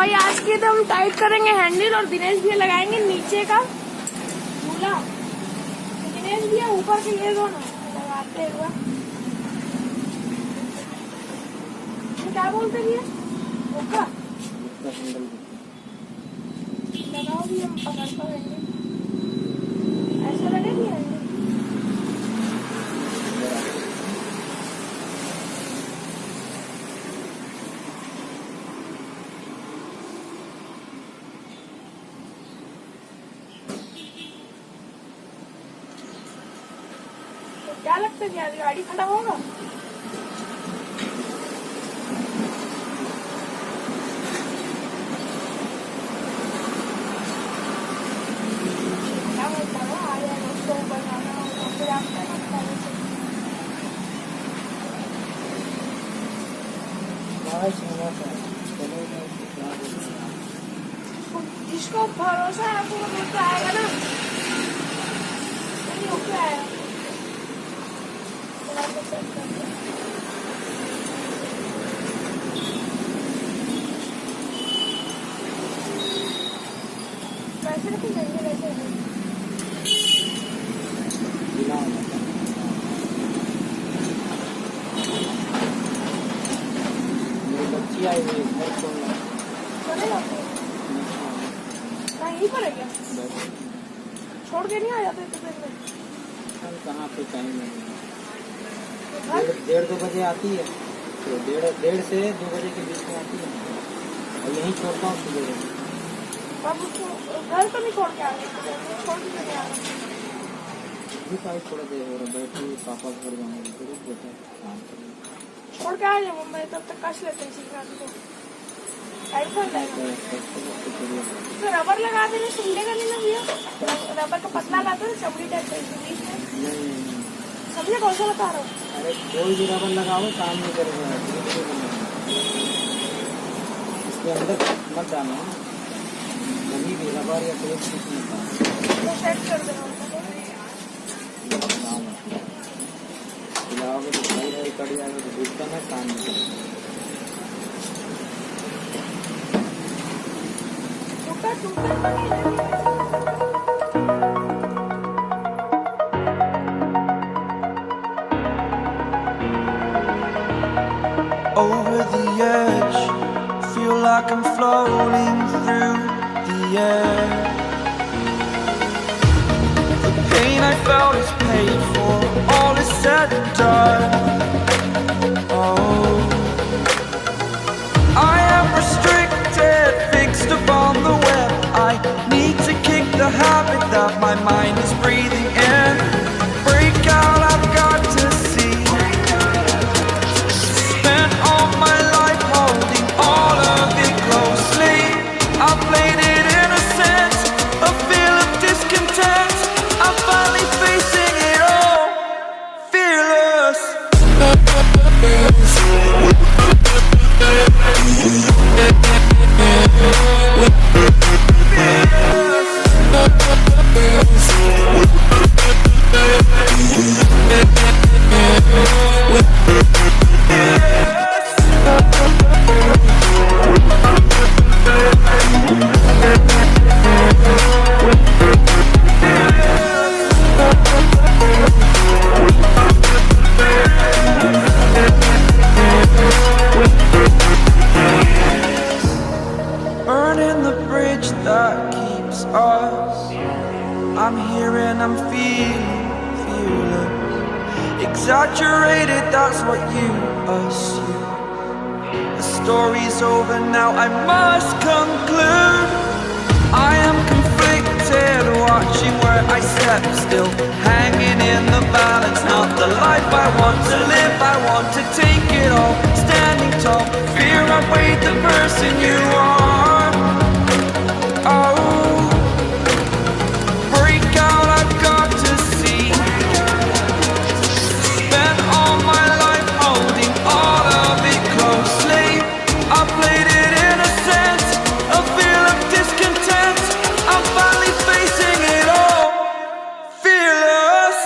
भाई आज के तो हम टाइट करेंगे हैंडल और दिनेश भैया लगाएंगे नीचे का झूला। दिनेश भैया ऊपर के ये दोनों लगाते हुआ क्या बोलते भैया हुक्का लगाओ भी हम पकड़ पाएंगे ऐसा लगे भी हैंडल। क्या लगता है आज गाड़ी खड़ा होगा? क्या बोलता है आ जाए दोस्तों ऊपर जाना होगा फिर आपका जिसको भरोसा है आपको तो आएगा ना नहीं हो क्या आएगा। कैसे रखें जाएंगे वैसे मेरी बच्ची आई हुई है यहीं पर है क्या? छोड़ के नहीं आ जाते तो कहाँ पे टाइम नहीं, 1:30-2 बजे आती है तो 1:30 से 2 बजे के बीच में आती है और यहीं छोड़ता हूँ सुबह। अब उसको घर तो नहीं छोड़ के आ गए, छोड़ के नहीं आ गए थोड़ा देर हो रहा बैठी पापा घर जाने छोड़ के आ जाए मुंबई तब तक कस लेते हैं सिगरेट को तो रबर लगा देने सुनने का नहीं ना भैया रबर का पतला लगाते हैं चमड़ी टाइप समझे कौन सा बता रहा हूँ। अरे कोई भी रबर लगाओ काम नहीं करेगा इसके अंदर मत डालना कभी भी रबर या कोई कुछ नहीं सेट कर देना खिलाओगे तो सही रहे कट जाएगा तो दूसरा में काम नहीं करेगा। Over the edge, feel like I'm floating through the air. The pain I felt is paid for, all is said and done. Oh, I am restricted, fixed upon the web. I need to kick the habit that my mind is breathing in. Break out, I've got to see. Spent all my life holding all of it closely. I played it innocent, a feel of discontent. I'm finally facing it all, fearless. Burning the bridge that keeps us. I'm here and I'm feeling fearless. Exaggerated, that's what you assume. The story's over now, I must conclude. I am conflicted, watching where I step still, hanging in the balance. Not the life I want to live, I want to take it all. Standing tall, fear outweighed the person you are. Oh, break out, I've got to see. Spent all my life holding all of it closely. I played it innocent, a feel of discontent. I'm finally facing it all, fearless.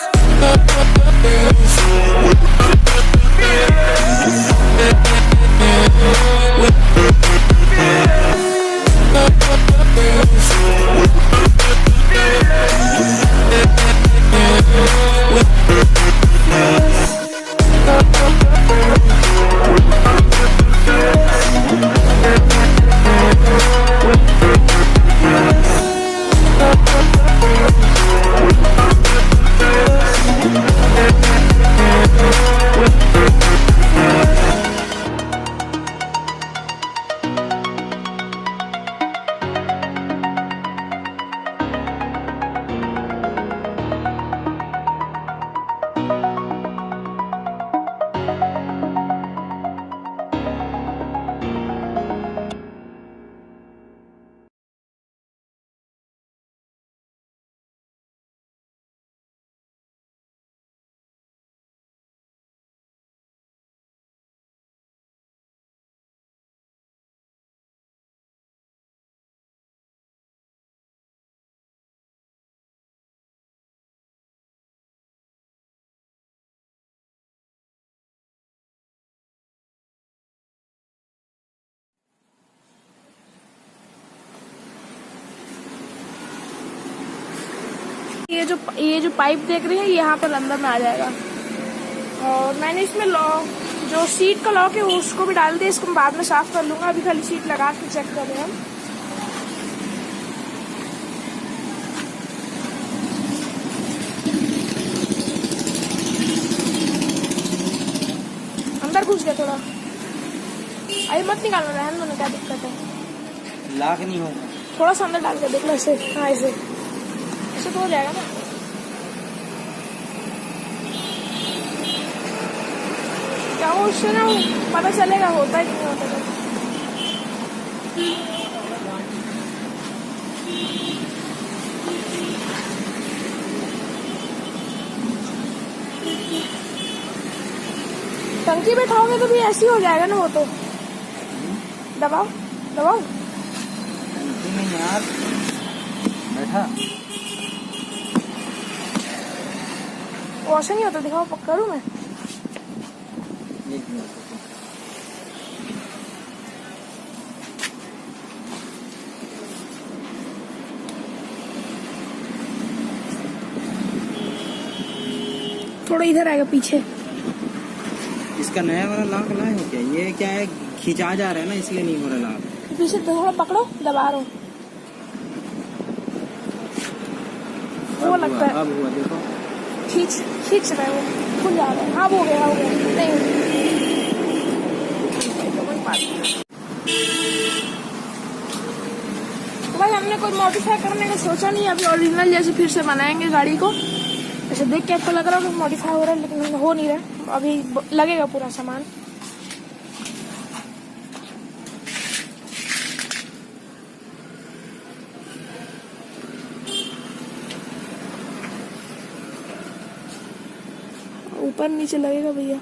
Fearless. ये जो pipe देख रहे हैं ये यहाँ पर अंदर में आ जाएगा। और मैंने इसमें जो सीट का लॉक है उसको भी डाल दिया, इसको मैं बाद में साफ कर लूंगा। अभी खाली सीट लगा के चेक कर रहे हैं हम। अंदर घुस गया थोड़ा, अभी मत निकालना, रहने दो ना, क्या दिक्कत है। लाख नहीं होगा, थोड़ा सा अंदर डाल के देख लो, ऐसे। हाँ ऐसे तो हो जाएगा ना। क्या वो उससे ना पता चलेगा होता है कि नहीं होता है। टंकी बैठाओगे तो भी ऐसे ही हो जाएगा ना वो तो। दबाओ दबाओ। टंकी में यार बैठा, वो ऐसे नहीं होता, दिखाओ, पक्का करूँ मैं। एक मिनट। थोड़ा इधर आएगा पीछे। इसका नया वाला लाख लाए हो क्या? ये क्या है, खिंचा जा रहा है ना, इसलिए नहीं हो रहा लाख। पीछे थोड़ा पकड़ो, दबा रहा हूँ। वो लगता है अब हुआ, देखो खींच रहा है, वो खुल जा रहा है। हाँ हो गया नहीं तो भाई हमने कोई मॉडिफाई करने का सोचा नहीं। अभी ओरिजिनल जैसे फिर से बनाएंगे गाड़ी को। ऐसे देख के आपको लग रहा है कि मॉडिफाई हो रहा है, लेकिन हो नहीं रहा। अभी लगेगा पूरा सामान। ऊपर नीचे लगेगा भैया।